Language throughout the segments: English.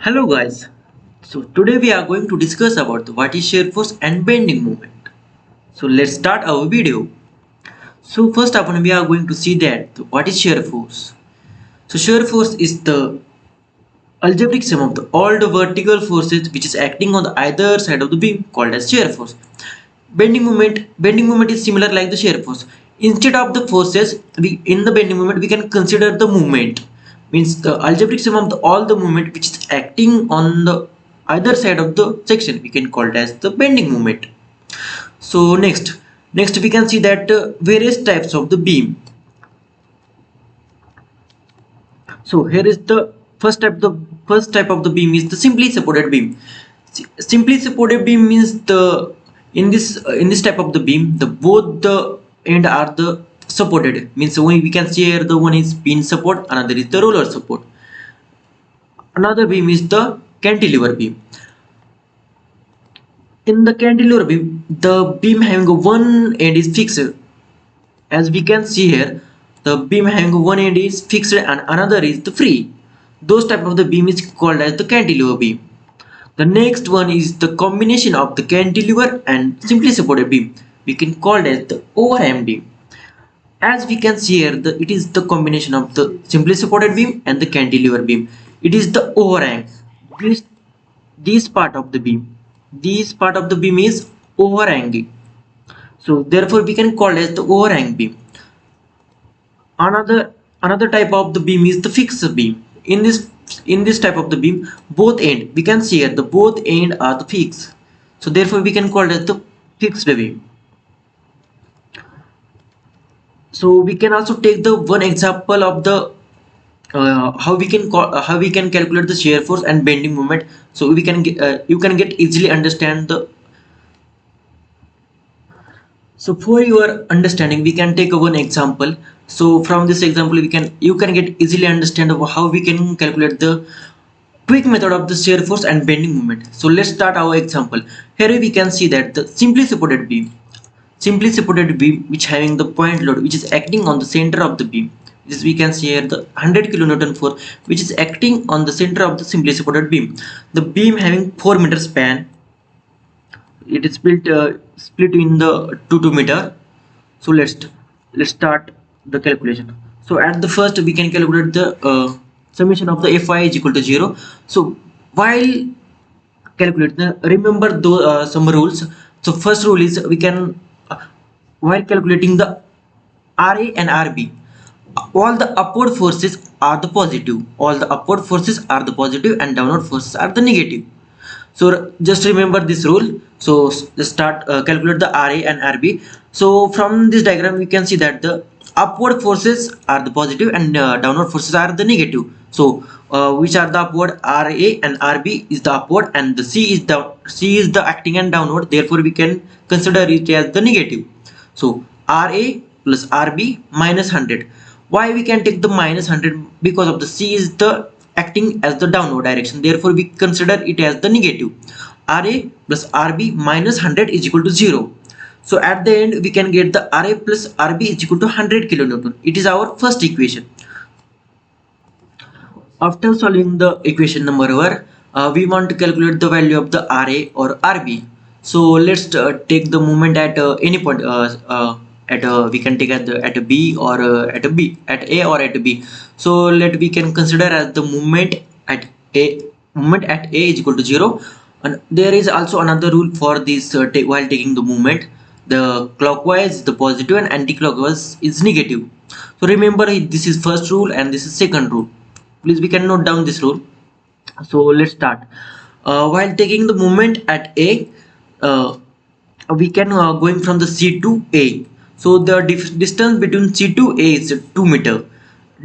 Hello guys. So today we are going to discuss about what is shear force and bending moment. So let's start our video. So first up we are going to see that what is shear force. So shear force is the algebraic sum of all the vertical forces which is acting on the either side of the beam called as shear force. Bending moment is similar like the shear force. Instead of the forces, we in the bending moment we can consider the moment. Means the algebraic sum of all the moment which is acting on the either side of the section we can call it as the bending moment. So next we can see that various types of the beam. So here is the first type of the beam is the simply supported beam. Simply supported beam means the in this type of the beam the both the end are the supported, means we can see here the one is pin support, another is the roller support, another beam is the cantilever beam. In the cantilever beam the beam having one end is fixed, as we can see here the beam having one end is fixed and another is the free. Those type of the beam is called as the cantilever beam. The next one is the combination of the cantilever and simply supported beam. We can call it as the overhang beam. As we can see here, it is the combination of the simply supported beam and the cantilever beam. It is the overhang. This part of the beam. This part of the beam is overhanging. So therefore we can call it as the overhang beam. Another type of the beam is the fixed beam. In this type of the beam, both end we can see here the both end are the fixed. So therefore we can call it as the fixed beam. So we can also take the one example of the how we can calculate the shear force and bending moment. So we can you can get easily understand the. So for your understanding we can take one example. So from this example you can get easily understand of how we can calculate the quick method of the shear force and bending moment. So let's start our example. Here we can see that the simply supported beam which having the point load which is acting on the center of the beam. This we can see here the 100 kilonewton force which is acting on the center of the simply supported beam. The beam having 4 meter span. It is split in the 2 meter. So let's start the calculation. So at the first we can calculate the summation of the Fy is equal to 0. So while calculating, remember those some rules. So first rule is we can while calculating the Ra and Rb, all the upward forces are the positive. All the upward forces are the positive and downward forces are the negative. So just remember this rule. So let's start calculate the Ra and Rb. So from this diagram we can see that the upward forces are the positive and downward forces are the negative. So which are the upward? Ra and Rb is the upward and the C is the acting and downward. Therefore we can consider it as the negative. So Ra plus Rb minus 100. Why we can take the minus 100? Because of the C is the acting as the downward direction. Therefore we consider it as the negative. Ra plus Rb minus 100 is equal to 0. So at the end we can get the Ra plus Rb is equal to 100 kilonewton. It is our first equation. After solving the equation number 1, we want to calculate the value of the Ra or Rb. So let's take the moment at any point. We can take at a B or at A or at B. So we can consider as the moment at A is equal to 0. And there is also another rule for this while taking the moment. The clockwise the positive and anti-clockwise is negative. So remember this is first rule and this is second rule. Please we can note down this rule. So let's start. While taking the moment at A, we can going from the C to A. So the distance between C to A is 2 meter.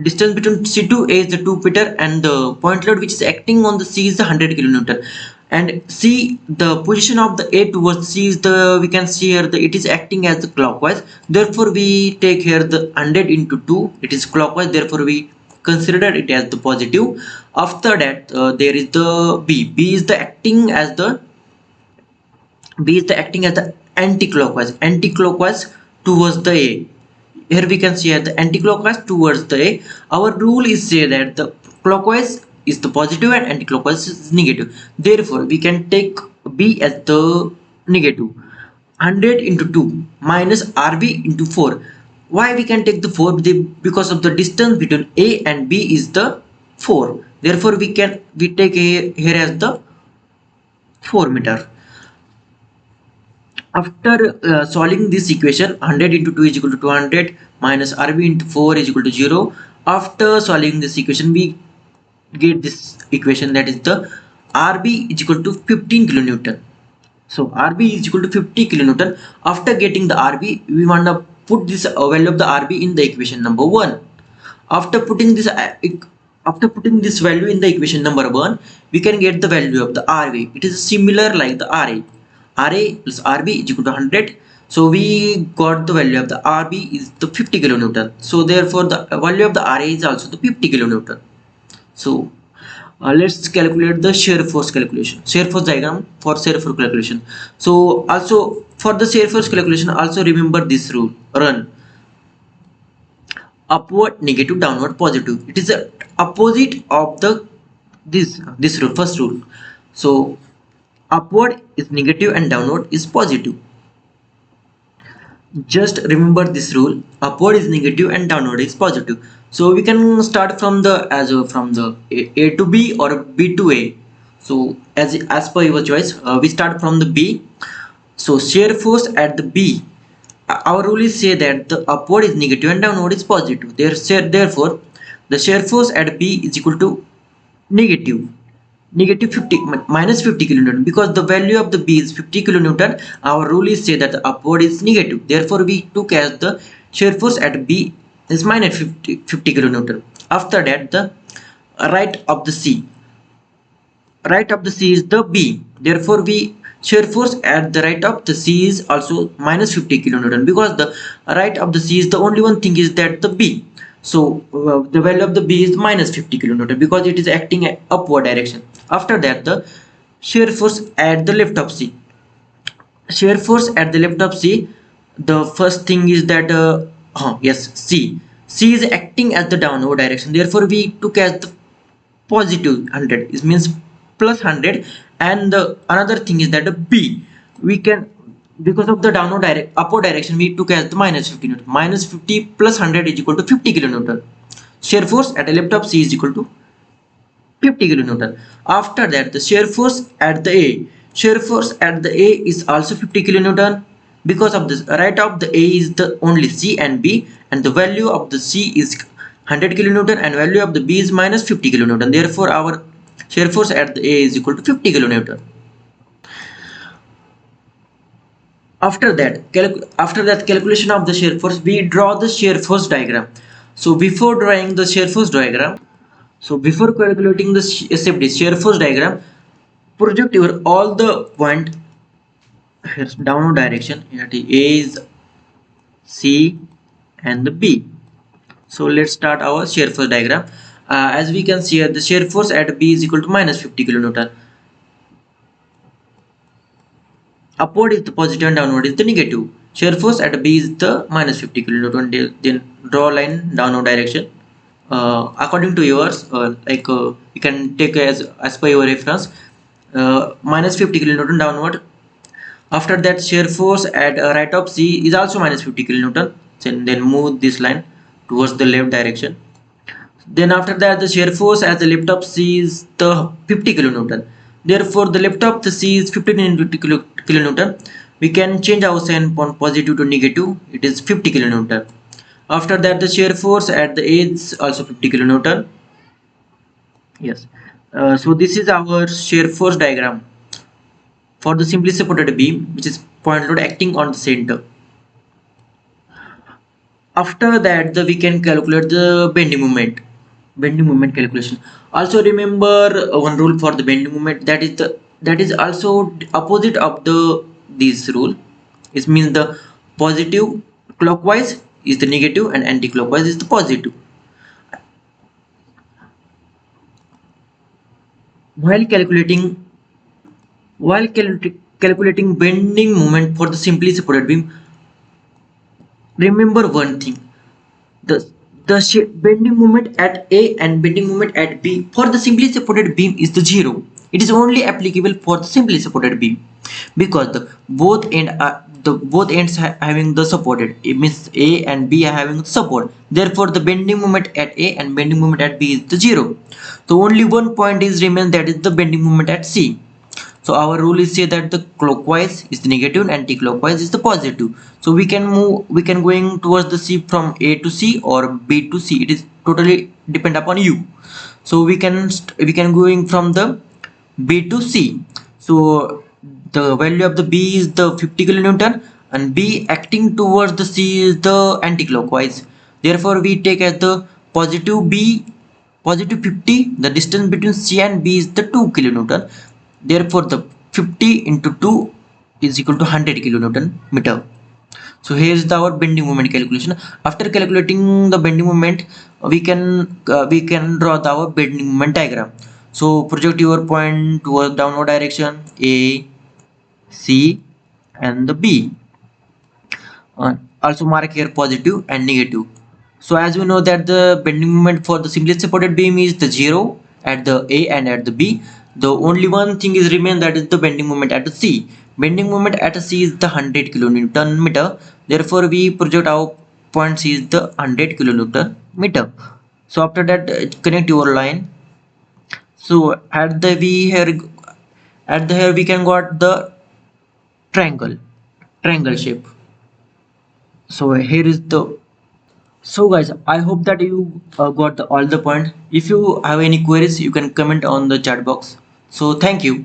Distance between C to A is the 2 meter and the point load which is acting on the C is the 100 kilonewton. And C, the position of the A towards C is we can see here it is acting as the clockwise. Therefore we take here the 100 into 2. It is clockwise. Therefore we consider it as the positive. After that there is the B. B is the acting as the anti-clockwise towards the A. Here we can see the anti-clockwise towards the A. Our rule is say that the clockwise is the positive and anti-clockwise is negative. Therefore, we can take B as the negative. 100 into 2 minus RB into 4. Why we can take the 4? Because of the distance between A and B is the 4. Therefore, we take here as the 4 meter. After solving this equation, 100 into 2 is equal to 200 minus RB into 4 is equal to 0. After solving this equation, we get this equation, that is the RB is equal to 15 kilonewton. So RB is equal to 50 kilonewton. After getting the RB, we want to put this value of the RB in the equation number 1. After putting this value in the equation number 1, we can get the value of the RB. It is similar like the RA. RA plus RB is equal to 100. So we got the value of the RB is the 50 kilonewton. So therefore the value of the RA is also the 50 kilonewton. So let's calculate the shear force calculation, shear force diagram for shear force calculation. So also for the shear force calculation, also remember this rule: run upward negative, downward positive. It is the opposite of the this rule, first rule. So upward is negative and downward is positive. Just remember this rule: upward is negative and downward is positive. So we can start from the from the A to B or B to A. So as per your choice, we start from the B. So shear force at the B, our rule is say that the upward is negative and downward is positive. Therefore the shear force at B is equal to negative 50 minus 50 kilonewton, because the value of the B is 50 kilonewton. Our rule is say that the upward is negative. Therefore we took as the shear force at B is minus 50 kilonewton. After that, the right of the C is the B. Therefore we shear force at the right of the C is also minus 50 kilonewton, because the right of the C is the only one thing is that the B. So the value of the B is minus 50 kilonewton because it is acting in upward direction. After that, the shear force at the left of C. Shear force at the left of C, the first thing is that C is acting as the downward direction. Therefore we took as the positive 100. It means plus 100. And the another thing is that the B, we can, because of the upward direction, we took as the minus 50 newton. Minus 50 plus 100 is equal to 50 kilonewton. Shear force at the left of C is equal to 50 kilonewton. After that, the shear force at the A. Shear force at the A is also 50 kilonewton. Because of this, right of the A is the only C and B, and the value of the C is 100 kilonewton and value of the B is minus 50 kilonewton. Therefore our shear force at the A is equal to 50 kilonewton. After that calculation of the shear force, we draw the shear force diagram. So before drawing the shear force diagram, before calculating the SFD shear force diagram, project your all the point here's downward direction. Here A is C and the B. So let's start our shear force diagram. As we can see here, the shear force at B is equal to minus 50 kilonewton. Upward is the positive and downward is the negative. Shear force at B is the minus 50 kilonewton. Then draw a line downward direction. According to yours, you can take as per your reference, minus 50 kilonewton downward. After that, shear force at right of C is also minus 50 kilonewton. Then move this line towards the left direction. Then after that, the shear force at the left of C is the 50 kilonewton. Therefore the left of the C is 15 into kilonewton. We can change our sign from positive to negative. It is 50 kilonewton. After that, the shear force at the A is also 50 kilonewton. Yes. So this is our shear force diagram for the simply supported beam, which is point load acting on the center. After that, we can calculate the bending moment calculation. Also remember one rule for the bending moment, that is also opposite of this rule. It means the positive clockwise is the negative and anti-clockwise is the positive. While calculating bending moment for the simply supported beam, remember one thing: the bending moment at A and bending moment at B for the simply supported beam is the 0. It is only applicable for the simply supported beam because the both ends having the supported. It means A and B are having support. Therefore, the bending moment at A and bending moment at B is the 0. So only one point is remain, that is the bending moment at C. So our rule is say that the clockwise is the negative and anti-clockwise is the positive. So we can going towards the C from A to C or B to C. It is totally depend upon you. So we can going from the B to C. So the value of the B is the 50 kilonewton and B acting towards the C is the anti-clockwise. Therefore we take as the positive B, positive 50. The distance between C and B is the 2 kilonewton. Therefore the 50 into 2 is equal to 100 kilonewton meter. So here is our bending moment calculation. After calculating the bending moment, we can draw our bending moment diagram. So project your point towards downward direction A, C and the B. Also mark here positive and negative. So as we know that the bending moment for the simply supported beam is the 0 at the A and at the B. The only one thing is remain, that is the bending moment at the C. Bending moment at C is the 100 kilonewton meter. Therefore we project our point C is the 100 kilonewton meter. So after that connect your line. So at the here we can got the triangle shape. So here is the. So guys, I hope that you got all the point. If you have any queries, you can comment on the chat box. So thank you.